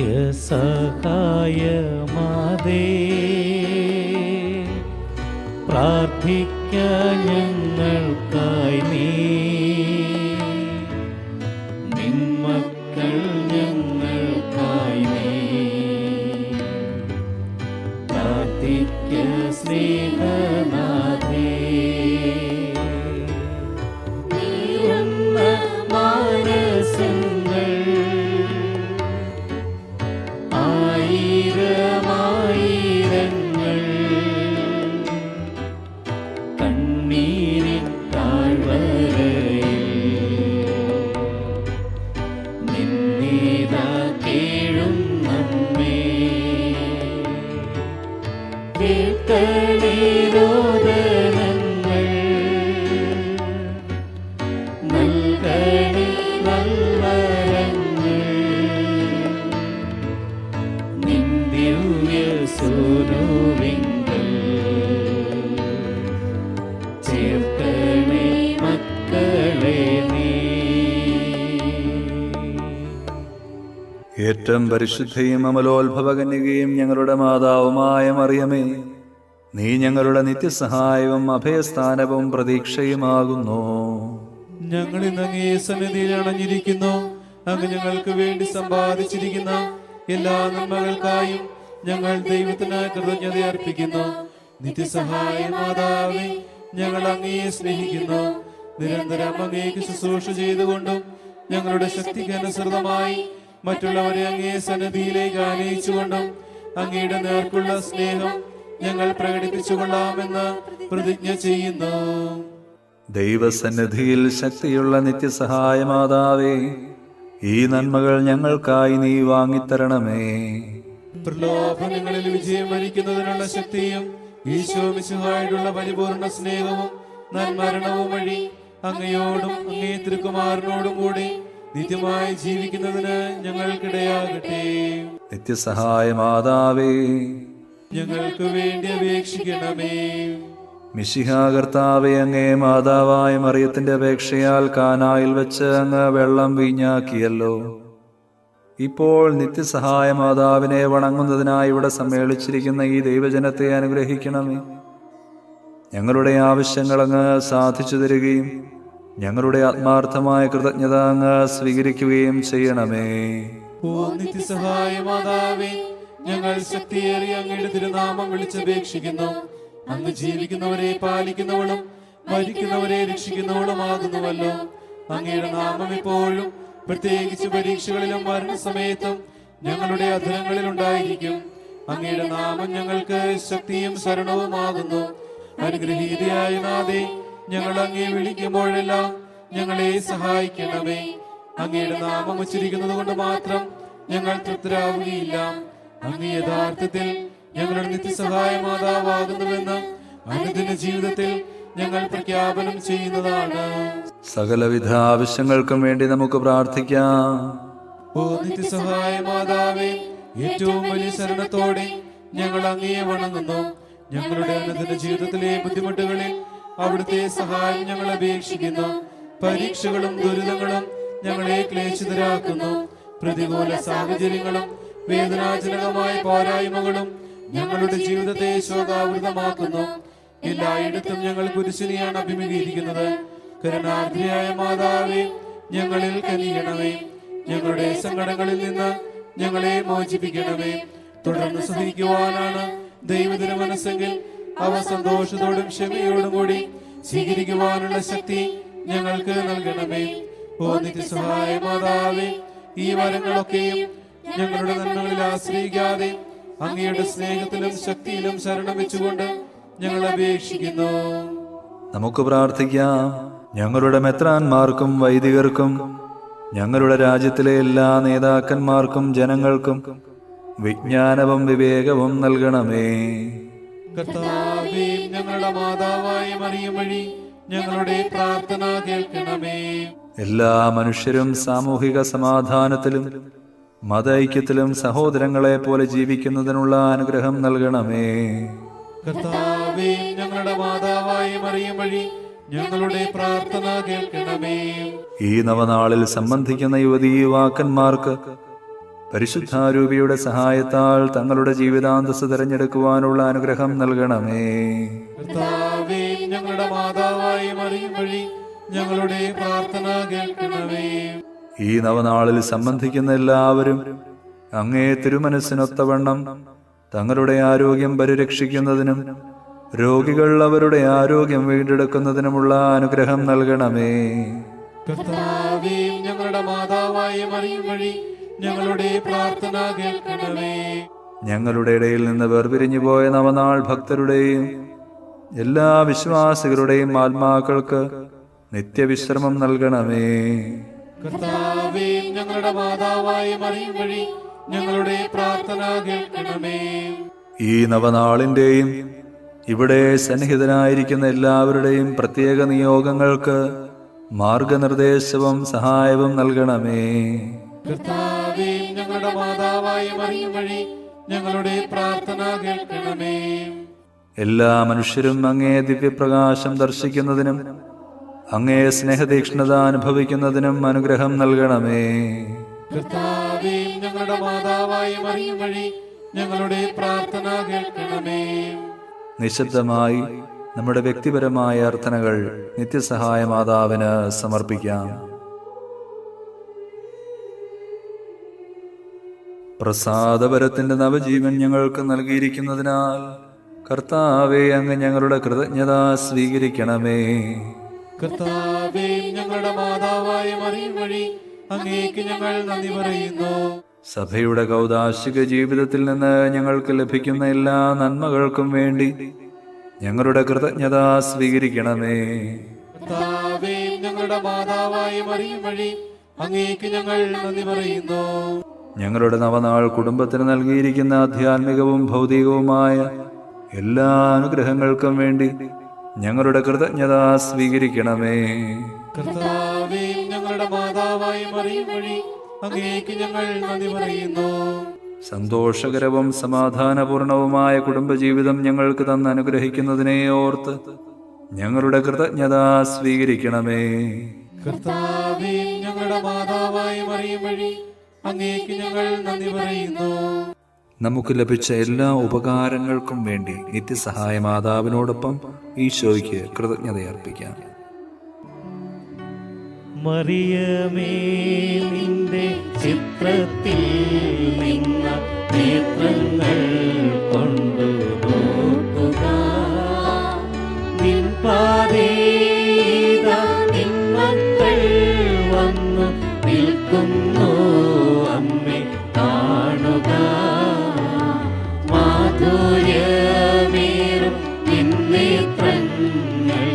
നിത്യസഹായമാതേ, പ്രാർത്ഥിക്ക ഞങ്ങൾക്കായി നീ. നിന്മക്കൾ ഞങ്ങൾക്കായി നീ പ്രാർത്ഥിക്ക സ്നേഹനാഥേ. നീറുന്ന മാനസങ്ങൾ ആയിരമായിരങ്ങൾ കണ്ണീരിൻ താഴ്വരയിൽ നിന്നീതാ കേഴും നമ്മെ. കേൾക്കണേ രോദനങ്ങൾ, നൽകണേ നൽവരങ്ങൾ, നിൻ ദിവ്യ സൂനുവിങ്കൽ ചേർക്കണേ മക്കളെ നീ. ഏറ്റവും പരിശുദ്ധയും അമലോത്ഭവകന്യകയും ഞങ്ങളുടെ മാതാവുമായ മറിയമേ, നീ ഞങ്ങളുടെ നിത്യസഹായവും അഭയസ്ഥാനവും പ്രതീക്ഷയുമാകുന്നു. ഞങ്ങൾ ഇന്ന് അങ്ങേ സന്നിധിയിൽ അണഞ്ഞിരിക്കുന്നു. അങ്ങ് ഞങ്ങൾക്ക് വേണ്ടി സമ്പാദിച്ചിരിക്കുന്ന എല്ലാ നന്മകൾക്കായും ഞങ്ങൾ ദൈവത്തിന് കൃതജ്ഞത അർപ്പിക്കുന്നു. നിത്യസഹായ മാതാവേ, ഞങ്ങൾ അങ്ങയെ സ്നേഹിക്കുന്നു. നിരന്തരം അങ്ങേക്ക് ശുശ്രൂഷ ചെയ്തുകൊണ്ടും ഞങ്ങളുടെ ശക്തിക്ക് അനുസൃതമായി മറ്റുള്ളവരെ അങ്ങേ സന്നിധിയിലേക്ക് ആനയിച്ചുകൊണ്ടും അങ്ങയുടെ നേർക്കുള്ള സ്നേഹം ഞങ്ങൾ പ്രകടിപ്പിച്ചുകൊള്ളാമെന്ന് പ്രതിജ്ഞ ചെയ്യുന്നു. ദൈവസന്നിധിയിൽ ശക്തിയുള്ള നിത്യസഹായ മാതാവേ, ഈ നന്മകൾ ഞങ്ങൾക്കായി നീ വാങ്ങിത്തരണമേ. പ്രലോഭനങ്ങളിൽ വിജയം വരിക്കുന്നതിനുള്ള ശക്തിയും ഈശോ മിശിഹായോടുള്ള പരിപൂർണ സ്നേഹവും നന്മരണവും വഴി അങ്ങയോടും അങ്ങേ തിരുക്കുമാരനോടും കൂടി നിത്യമായി ജീവിക്കുന്നതിന് ഞങ്ങൾക്കിടയാകട്ടെ. നിത്യസഹായ മാതാവേ, ഞങ്ങൾക്ക് വേണ്ടി അപേക്ഷിക്കണമേ. മിശിഹാ കർത്താവേ, അങ്ങേ മാതാവായ മറിയത്തിന്റെ അപേക്ഷയാൽ കാനായിൽ വെച്ച് അങ്ങ് വെള്ളം വീഞ്ഞാക്കിയല്ലോ. ഇപ്പോൾ നിത്യസഹായ മാതാവിനെ വണങ്ങുന്നതിനായി ഇവിടെ സമ്മേളിച്ചിരിക്കുന്ന ഈ ദൈവജനത്തെ അനുഗ്രഹിക്കണമേ. ഞങ്ങളുടെ ആവശ്യങ്ങൾ അങ്ങ് സാധിച്ചു തരികയും ഞങ്ങളുടെ ആത്മാർത്ഥമായ കൃതജ്ഞത അങ്ങ് സ്വീകരിക്കുകയും ചെയ്യണമേ. ഓ നിത്യസഹായ മാതാവേ, ഞങ്ങൾ ശക്തിയേറിയ അങ്ങയുടെ തിരുനാമം വിളിച്ചപേക്ഷിക്കുന്നു. അങ്ങ് ജീവിക്കുന്നവരെ പാലിക്കുന്നവളും മരിക്കുന്നവരെ രക്ഷിക്കുന്നവളുമാകുന്നുവല്ലോ. അങ്ങയുടെ നാമം ഇപ്പോഴും പ്രത്യേകിച്ച് പരീക്ഷകളിലും മരണസമയത്തും ഞങ്ങളുടെ അധരങ്ങളിൽ ഉണ്ടായിരിക്കും. അങ്ങയുടെ നാമം ഞങ്ങൾക്ക് ശക്തിയും ശരണവുമാകുന്നു. അനുഗ്രഹീതയായ നാഥേ, ഞങ്ങൾ അങ്ങയെ വിളിക്കുമ്പോഴെല്ലാം ഞങ്ങളെ സഹായിക്കണമേ. അങ്ങയുടെ നാമം ഉച്ചരിക്കുന്നത് കൊണ്ട് മാത്രം ഞങ്ങൾ തൃപ്തരാവുകയില്ല. അങ്ങ് യഥാർത്ഥത്തിൽ ഞങ്ങളുടെ നിത്യസഹായ മാതാവാകുന്നുവെന്ന് അനുദിന ജീവിതത്തിൽ ഞങ്ങൾ പ്രഖ്യാപനം ചെയ്യുന്നതാണ്. സകലവിധ ആവശ്യങ്ങൾക്കും വേണ്ടി നമുക്ക് പ്രാർത്ഥിക്കാം. ഓ നിത്യസഹായ മാതാവേ, ഏറ്റവും വലിയ ശരണത്തോടെ ഞങ്ങൾ അങ്ങയെ വണങ്ങുന്നു. ഞങ്ങളുടെ അനുദിന ജീവിതത്തിലെ ബുദ്ധിമുട്ടുകളിൽ അവിടുത്തെ സഹായം ഞങ്ങൾ അപേക്ഷിക്കുന്നു. പരീക്ഷകളും ദുരിതങ്ങളും ഞങ്ങളെ ക്ലേശിതരാക്കുന്നു. പ്രതികൂല സാഹചര്യങ്ങളും വേദനാജനകമായ പോരായ്മകളും ഞങ്ങളുടെ ജീവിതത്തെ ശോകാവൃതമാക്കുന്നു. എല്ലായിടത്തും ഞങ്ങൾ കുരിശിനെയാണ് അഭിമുഖീകരിക്കുന്നത്. കരുണാർദ്രയായ മാതാവേ, ഞങ്ങളിൽ കനിയണമേ. ഞങ്ങളുടെ സങ്കടങ്ങളിൽ നിന്ന് ഞങ്ങളെ മോചിപ്പിക്കണമേ. തുടർന്ന് സഹിക്കുവാനാണ് ദൈവത്തിന് മനസ്സെങ്കിൽ അവ സന്തോഷത്തോടും ക്ഷമയോടും കൂടി സ്വീകരിക്കുവാനുള്ള ശക്തി ഞങ്ങൾക്ക് നൽകണമേ. ഓ നിത്യസഹായ മാതാവേ, ഈ വരങ്ങളൊക്കെയും ഞങ്ങളുടെ നന്മകളിൽ ആശ്രയിക്കാതെ അങ്ങയുടെ സ്നേഹത്തിലും ശക്തിയിലും ശരണം വെച്ചുകൊണ്ട് ഞങ്ങൾ അപേക്ഷിക്കുന്നു. നമുക്ക് പ്രാർത്ഥിക്കാം. ഞങ്ങളുടെ മെത്രാന്മാർക്കും വൈദികർക്കും ഞങ്ങളുടെ രാജ്യത്തിലെ എല്ലാ നേതാക്കന്മാർക്കും ജനങ്ങൾക്കും വിജ്ഞാനവും വിവേകവും നൽകണമേ. കർത്താവേ, ഞങ്ങളുടെ മാതാവായ മറിയം വഴി ഞങ്ങളുടെ പ്രാർത്ഥന കേൾക്കണമേ. എല്ലാ മനുഷ്യരും സാമൂഹിക സമാധാനത്തിലും മത ഐക്യത്തിലും സഹോദരങ്ങളെ പോലെ ജീവിക്കുന്നതിനുള്ള അനുഗ്രഹം നൽകണമേ. കർത്താവേ, ഞങ്ങളുടെ മാതാവായ മറിയം വഴി ഞങ്ങളുടെ പ്രാർത്ഥന കേൾക്കണമേ. ഈ നവനാളിൽ സംബന്ധിക്കുന്ന യുവതീ യുവാക്കന്മാർക്ക് പരിശുദ്ധാരൂപിയുടെ സഹായത്താൽ തങ്ങളുടെ ജീവിതാന്തസ് തിരഞ്ഞെടുക്കുവാനുള്ള അനുഗ്രഹം നൽകണമേ. കർത്താവേ, ഞങ്ങളുടെ മാതാവായി മറിയം വഴി ഞങ്ങളുടെ പ്രാർത്ഥന കേൾക്കണമേ. ഈ നവനാളിൽ സംബന്ധിക്കുന്ന എല്ലാവരും അങ്ങേ തിരുമനസ്സിനൊത്തവണ്ണം തങ്ങളുടെ ആരോഗ്യം പരിരക്ഷിക്കുന്നതിനും രോഗികൾ അവരുടെ ആരോഗ്യം വീണ്ടെടുക്കുന്നതിനുമുള്ള അനുഗ്രഹം നൽകണമേ. കർത്താവേ, ഞങ്ങളുടെ മാതാവായ മറിയം വഴി ഞങ്ങളുടെ പ്രാർത്ഥന കേൾക്കണമേ. ഞങ്ങളുടെ ഇടയിൽ നിന്ന് വേർപിരിഞ്ഞു പോയ നവനാൾ ഭക്തരുടെയും എല്ലാ വിശ്വാസികളുടെയും ആത്മാക്കൾക്ക് നിത്യവിശ്രമം നൽകണമേ. കർത്താവേ, ഞങ്ങളുടെ മാതാവായ മറിയം വഴി ഞങ്ങളുടെ പ്രാർത്ഥന കേൾക്കണമേ. ഈ നവനാളിന്റെയും ഇവിടെ സന്നിഹിതനായിരിക്കുന്ന എല്ലാവരുടെയും പ്രത്യേക നിയോഗങ്ങൾക്ക് മാർഗനിർദ്ദേശവും സഹായവും നൽകണമേ. കർത്താവേ, ഞങ്ങളുടെ മാതാവായ മറിയം വഴി ഞങ്ങളുടെ പ്രാർത്ഥന കേൾക്കണമേ. എല്ലാ മനുഷ്യരും അങ്ങേ ദിവ്യപ്രകാശം ദർശിക്കുന്നതിനും അങ്ങേ സ്നേഹതീക്ഷ്ണത അനുഭവിക്കുന്നതിനും അനുഗ്രഹം നൽകണമേ. കർത്താവേ, ഞങ്ങളുടെ മാതാവായ മറിയം വഴി ഞങ്ങളുടെ പ്രാർത്ഥന കേൾക്കണമേ. നിശബ്ദമായി നമ്മുടെ വ്യക്തിപരമായ അർത്ഥനകൾ നിത്യസഹായ മാതാവിന് സമർപ്പിക്കാം. പ്രസാദപരത്തിന്റെ നവജീവൻ ഞങ്ങൾക്ക് നൽകിയിരിക്കുന്നതിനാൽ കർത്താവേ, അങ്ങ് ഞങ്ങളുടെ കൃതജ്ഞത സ്വീകരിക്കണമേ. കർത്താവേ, ഞങ്ങളുടെ മാതാവായ മറിയം വഴി അങ്ങേക്ക് ഞങ്ങൾ നന്ദി പറയുന്നു. സഭയുടെ കൗദാശിക ജീവിതത്തിൽ നിന്ന് ഞങ്ങൾക്ക് ലഭിക്കുന്ന എല്ലാ നന്മകൾക്കും വേണ്ടി ഞങ്ങളുടെ കൃതജ്ഞത സ്വീകരിക്കണമേ. കർത്താവേ, ഞങ്ങളുടെ മാതാവായ മറിയം വഴി അങ്ങേക്ക് ഞങ്ങൾ നന്ദി പറയുന്നു. ഞങ്ങളുടെ നവനാൾ കുടുംബത്തിന് നൽകിയിരിക്കുന്ന ആധ്യാത്മികവും ഭൗതികവുമായ എല്ലാ അനുഗ്രഹങ്ങൾക്കും വേണ്ടി ഞങ്ങളുടെ കൃതജ്ഞത സ്വീകരിക്കണമേ. കർത്താവേ, ഞങ്ങളുടെ മാതാവായ മറിയം വഴി അങ്ങേക്ക് ഞങ്ങൾ നന്ദി പറയുന്നു. സന്തോഷകരവും സമാധാനപൂർണവുമായ കുടുംബജീവിതം ഞങ്ങൾക്ക് തന്ന് അനുഗ്രഹിക്കുന്നതിനെ ഓർത്ത് ഞങ്ങളുടെ കൃതജ്ഞത സ്വീകരിക്കണമേ. കർത്താവേ, ഞങ്ങളുടെ മാതാവായ മറിയം വഴി അങ്ങേക്ക് ഞങ്ങൾ നന്ദി പറയുന്നു. നമുക്ക് ലഭിച്ച എല്ലാ ഉപകാരങ്ങൾക്കും വേണ്ടി നിത്യസഹായ മാതാവിനോടൊപ്പം ഈശോയ്ക്ക് കൃതജ്ഞതയർപ്പിക്കാം. മറിയമേ, നിന്റെ ചിത്രത്തിൽ നിന്ന നേത്രങ്ങൾ കൊണ്ടു നോക്കുക. നിൻ പാതേത നിൻ മക്കൾ വന്നു നിൽക്കുന്നു. അമ്മേ, കാണുക. മാധുര്യമേറും നിൻ നേത്രങ്ങൾ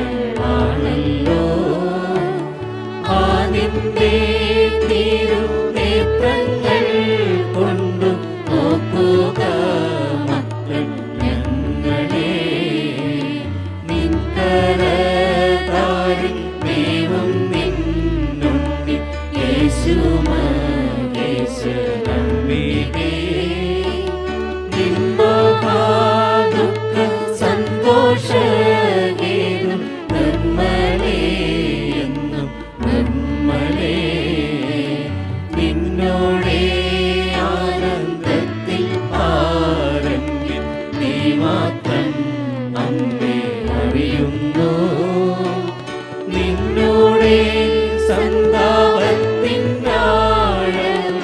സുഖപൂർണ്ണങ്ങളാണല്ലോ. ആ നിന്റെ തിരുനേത്രങ്ങൾ കൊണ്ടു നോക്കുക മക്കൾ ഞങ്ങളെ. നിൻ കരതാരിൽ ദൈവം നിന്നുണ്ണി യേശു മഹേശ്വരംബികേ. നിൻ മഹാദുഃഖ സന്തോഷഹേതു നിർമ്മലേ എന്നും നിർമ്മലേ. നിന്നോടെ ആനന്ദത്തിൽ ആരംഭ്യം നീ മാത്രം അമ്മേ അറിയുന്നു. നിന്നോടെ സന്താപത്തിനാഴം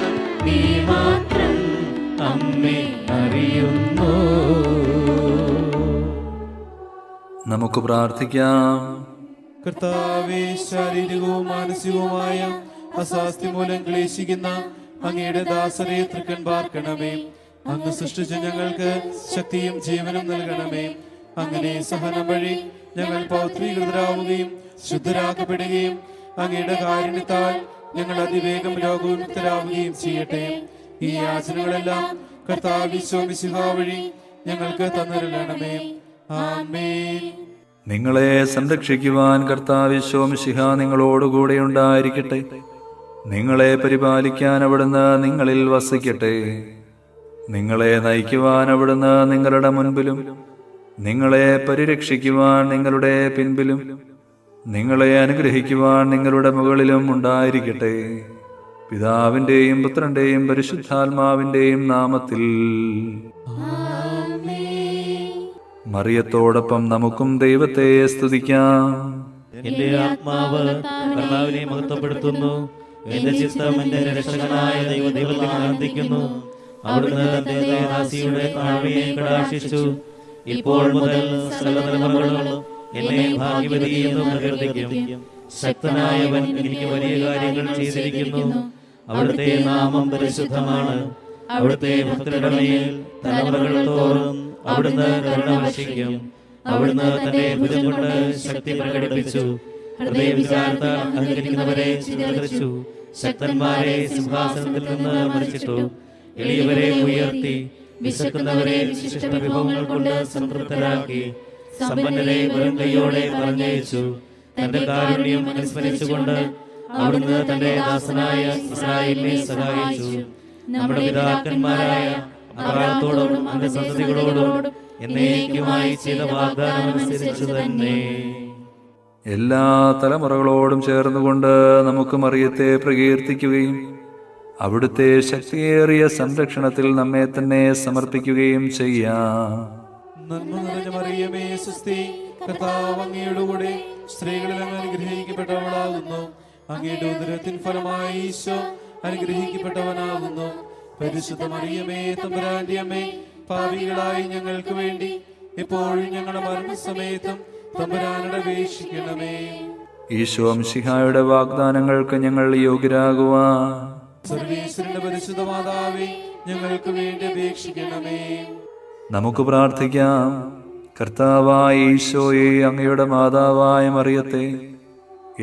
നീ മാത്രം അമ്മേ അറിയുന്നു. നമുക്ക് പ്രാർത്ഥിക്കാം. കർത്താവേ, ശാരീരികവും മാനസികവുമായ അസ്വാസ്ഥ്യം മൂലം ക്ലേശിക്കുന്ന അങ്ങയുടെ ദാസരെ തൃക്കൺ പാർക്കണമേ. അങ്ങ് സൃഷ്ടിച്ച ഞങ്ങൾക്ക് ശക്തിയും ജീവനും നൽകണമേ. അങ്ങനെ സഹനം വഴി ഞങ്ങൾ പൗത്രീകൃതരാവുകയും ശുദ്ധരാക്കപ്പെടുകയും അങ്ങയുടെ കാരുണ്യത്താൽ ഞങ്ങൾ അതിവേഗം രോഗവിമുക്തരാവുകയും ചെയ്യട്ടെ. ഈ യാചനകളെല്ലാം കർത്താവ് ഈശോ വഴി ഞങ്ങൾക്ക് തന്നിരളണമേ. ആമേൻ. നിങ്ങളെ സംരക്ഷിക്കുവാൻ കർത്താവ് യേശു മിശിഹ നിങ്ങളോടുകൂടെ ഉണ്ടായിരിക്കട്ടെ. നിങ്ങളെ പരിപാലിക്കാൻ അവിടുന്ന് നിങ്ങളിൽ വസിക്കട്ടെ. നിങ്ങളെ നയിക്കുവാൻ അവിടുന്ന് നിങ്ങളുടെ മുൻപിലും നിങ്ങളെ പരിരക്ഷിക്കുവാൻ നിങ്ങളുടെ പിൻപിലും നിങ്ങളെ അനുഗ്രഹിക്കുവാൻ നിങ്ങളുടെ മുകളിലും ഉണ്ടായിരിക്കട്ടെ. പിതാവിൻ്റെയും പുത്രൻ്റെയും പരിശുദ്ധാത്മാവിൻ്റെയും നാമത്തിൽ. മറിയത്തോടൊപ്പം നമുക്കും ദൈവത്തെ സ്തുതിക്കാം. എന്റെ ആത്മാവ് കർത്താവിനെ മഹത്വപ്പെടുത്തുന്നു. എന്റെ ചിത്തം എന്റെ രക്ഷകനായ ദൈവത്തിൽ ആനന്ദിക്കുന്നു. അവിടുന്ന് തന്റെ ദാസിയുടെ താഴ്മയെ കടാക്ഷിച്ചു. ഇപ്പോൾ മുതൽ സകല തലമുറകളും എന്നെ ഭാഗ്യവതി എന്ന് പ്രകീർത്തിക്കും. ശക്തനായവൻ എനിക്ക് വലിയ കാര്യങ്ങൾ ചെയ്തിരിക്കുന്നു. അവിടുത്തെ നാമം പരിശുദ്ധമാണ്. അവിടുത്തെ ഭക്തരുടെ മേൽ തലമുറകൾ തോറും അവിടുന്ന് കരുണ വർഷിക്കും. അവിടുന്ന് തന്റെ ഭുജം കൊണ്ട് ശക്തി പ്രകടിപ്പിച്ചു. ഹൃദയവിചാരത്താൽ അഹങ്കരിക്കുന്നവരെ ചിതറിച്ചു. ശക്തന്മാരെ സിംഹാസനത്തിൽ നിന്ന് മറിച്ചിട്ടു. എളിയവരെ ഉയർത്തി വിശക്കുന്നവരെ വിശിഷ്ട വിഭവങ്ങൾ കൊണ്ട് സംതൃപ്തരാക്കി. സമ്പന്നരെ വെറും കൈയോടെ പറഞ്ഞയച്ചു. തന്റെ കാരുണ്യം അനുസ്മരിച്ചുകൊണ്ട് അവിടുന്ന് തന്റെ ദാസനായ ഇസ്രായേലിനെ സഹായിച്ചു. നമ്മുടെ പിതാക്കന്മാരായ അബ്രാഹത്തോടും അവന്റെ സന്തതികളോടും എന്നേക്കുമായി ചെയ്ത വാഗ്ദാനം അനുസരിച്ചു തന്നെ. എല്ലാ തലമുറകളോടും ചേർന്നുകൊണ്ട് നമുക്ക് മറിയത്തെ പ്രകീർത്തിക്കുകയും അവിടുത്തെ ശക്തിയേറിയ സംരക്ഷണത്തിൽ നമ്മെ തന്നെ സമർപ്പിക്കുകയും ചെയ്യാം. നന്മ നിറഞ്ഞ മറിയമേ സ്വസ്തി, കർത്താവ് അങ്ങയുടെ കൂടെ സ്ത്രീകളിൽ അങ്ങ് അനുഗ്രഹിക്കപ്പെട്ടവളാകുന്നു. അങ്ങയുടെ ഉദരത്തിൻ ഫലമായി ഈശോ അനുഗ്രഹിക്കപ്പെട്ടവനാകുന്നു. പരിശുദ്ധ മറിയമേ തമ്പുരാന്റെ അമ്മേ, പാപികളായി ഞങ്ങൾക്ക് വേണ്ടി എപ്പോഴും ഞങ്ങളുടെ മരണസമയത്തും തമ്പുരാനോട് അപേക്ഷിക്കണമേ. ഈശോ മിശിഹായുടെ വാഗ്ദാനങ്ങൾക്ക് ഞങ്ങൾ യോഗ്യരാകുവാൻ സർവേശ്വരന്റെ പരിശുദ്ധ മാതാവേ, ഞങ്ങൾക്ക് വേണ്ടി അപേക്ഷിക്കണമേ. നമുക്ക് പ്രാർത്ഥിക്കാം. കർത്താവായ ഈശോയെ, അങ്ങയുടെ മാതാവായ മറിയത്തെ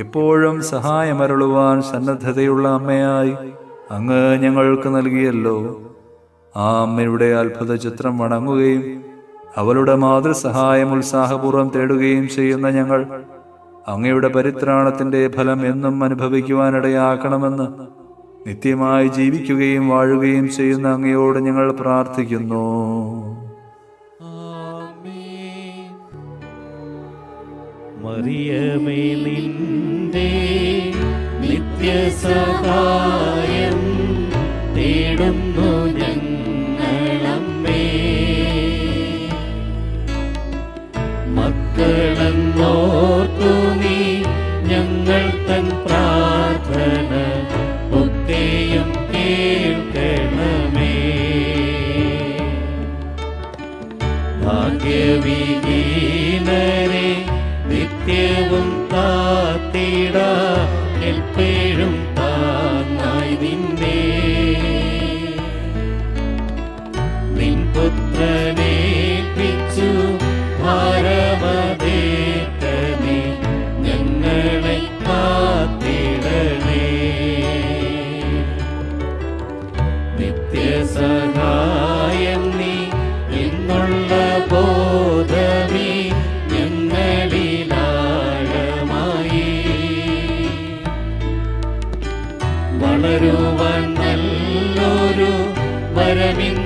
എപ്പോഴും സഹായമരുളുവാൻ സന്നദ്ധതയുള്ള അമ്മയായി അങ്ങ് ഞങ്ങൾക്ക് നൽകിയല്ലോ. ആ അമ്മയുടെ അത്ഭുത ചിത്രം വണങ്ങുകയും അവളുടെ മാതൃസഹായം ഉത്സാഹപൂർവ്വം തേടുകയും ചെയ്യുന്ന ഞങ്ങൾ അങ്ങയുടെ പരിത്രാണത്തിന്റെ ഫലം എന്നും അനുഭവിക്കുവാനിടയാക്കണമെന്ന് നിത്യമായി ജീവിക്കുകയും വാഴുകയും ചെയ്യുന്ന അങ്ങയോട് ഞങ്ങൾ പ്രാർത്ഥിക്കുന്നു. മറിയമേ, നിന്റെ നിത്യസഹായം തേടുന്നു ഞങ്ങളമ്മേ. മക്കളെന്നോർത്തു നീ ഞങ്ങൾ തൻ പ്രാർത്ഥന ഒക്കെയും കേൾക്കണമേ. ഭാഗ്യവിഹീനരെ നിത്യവും കാത്തിട എപ്പോഴും താങ്ങായി നിന്നെ. നിൻ പുത്രനേൽപ്പിച്ചു ഭാരമതേറ്റനെ ഞങ്ങളെ കാത്തിടണേ. നിത്യസഹായം നീ എന്നുള്ള ബോധമേ ഞങ്ങളിലാഴമായി വളരുവാൻ നല്ലൊരു വരമിൻ